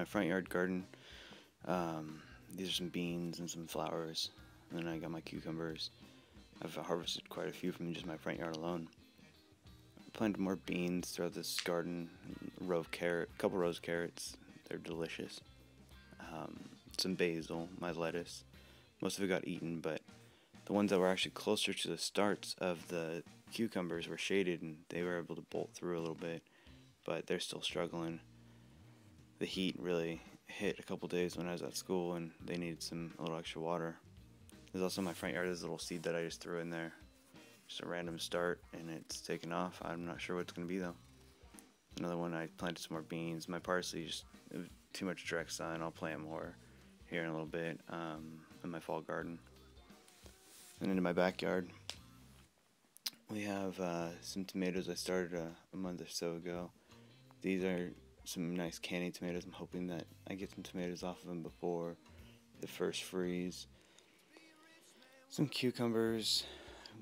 front yard garden. These are some beans and some flowers. And then I got my cucumbers. I've harvested quite a few from just my front yard alone. I planted more beans throughout this garden. A couple rows of carrots. They're delicious. Some basil, my lettuce. Most of it got eaten, but the ones that were actually closer to the starts of the cucumbers were shaded and they were able to bolt through a little bit, but they're still struggling. The heat really hit a couple days when I was at school and they needed a little extra water. There's also my front yard, there's a little seed that I just threw in there. Just a random start and it's taken off. I'm not sure what it's going to be though. Another one, I planted some more beans. My parsley, it was too much direct sun. I'll plant more here in a little bit in my fall garden. And into my backyard, we have some tomatoes I started a month or so ago. These are some nice candy tomatoes. I'm hoping that I get some tomatoes off of them before the first freeze. Some cucumbers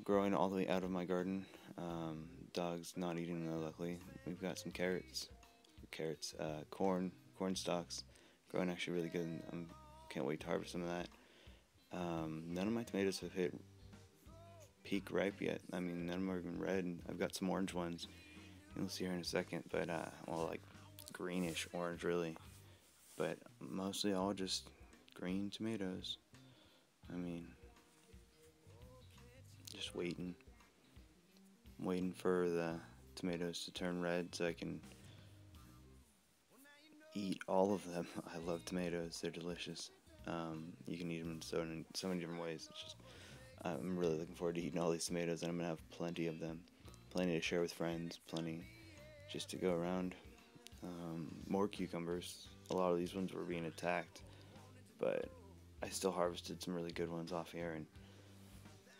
growing all the way out of my garden. Dogs not eating them, luckily. We've got some carrots, corn stalks, growing actually really good. Can't wait to harvest some of that. None of my tomatoes have hit peak ripe yet. I mean, none of them are even red. I've got some orange ones. You'll see here in a second, but well, like greenish orange really. But mostly all just green tomatoes. I mean, just waiting. I'm waiting for the tomatoes to turn red so I can eat all of them. I love tomatoes. They're delicious. You can eat them in so many different ways. It's just, I'm really looking forward to eating all these tomatoes, and I'm going to have plenty of them. Plenty to share with friends, plenty just to go around. More cucumbers. A lot of these ones were being attacked, but I still harvested some really good ones off here, and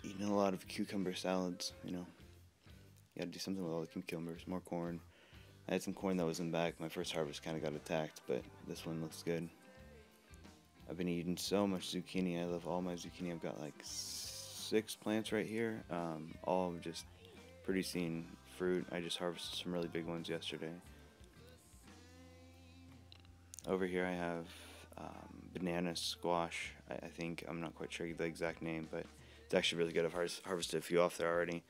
eating a lot of cucumber salads, you know. You gotta do something with all the cucumbers. More corn. I had some corn that was in back. My first harvest kind of got attacked, but this one looks good. I've been eating so much zucchini. I love all my zucchini. I've got like 6 plants right here, all just producing fruit. I just harvested some really big ones yesterday. Over here I have banana squash. I think, I'm not quite sure the exact name, but it's actually really good. I've harvested a few off there already.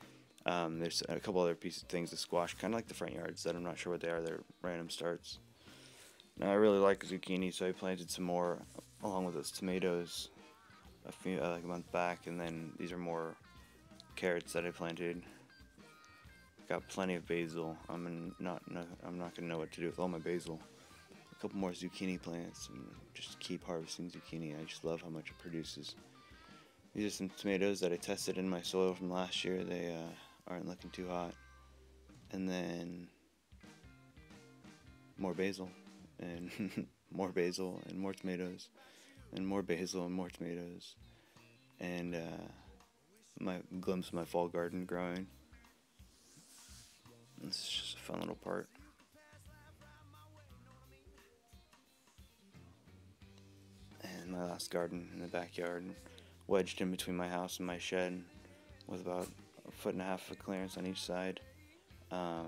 There's a couple other things of squash, kind of like the front yards, that I'm not sure what they are. They're random starts. Now I really like zucchini, so I planted some more along with those tomatoes like a month back, and then these are more carrots that I planted. Got plenty of basil. I'm not gonna know what to do with all my basil. A couple more zucchini plants, and just keep harvesting zucchini. I just love how much it produces. These are some tomatoes that I tested in my soil from last year. They aren't looking too hot. And then more basil, and more basil, and more tomatoes, and more basil, and more tomatoes. And my glimpse of my fall garden growing. This is just a fun little part. And my last garden in the backyard, wedged in between my house and my shed, with about 1.5 foot of clearance on each side. I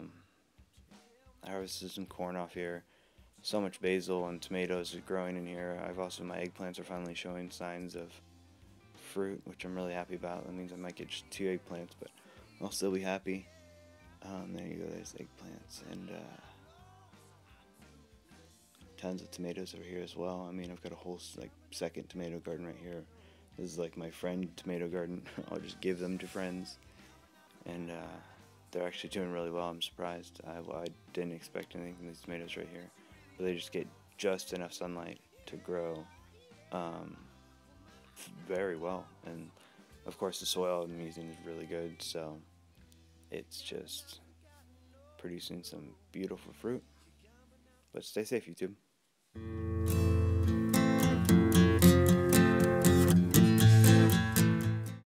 harvested some corn off here. So much basil and tomatoes are growing in here. My eggplants are finally showing signs of fruit, which I'm really happy about. That means I might get just 2 eggplants, but I'll still be happy. There you go, there's eggplants, and tons of tomatoes over here as well. I mean, I've got a whole second tomato garden right here. This is like my friend tomato garden. I'll just give them to friends, and they're actually doing really well. I'm surprised. I didn't expect anything from these tomatoes right here, but they just get just enough sunlight to grow very well. And of course, the soil I'm using is really good, so it's just producing some beautiful fruit. But stay safe, YouTube.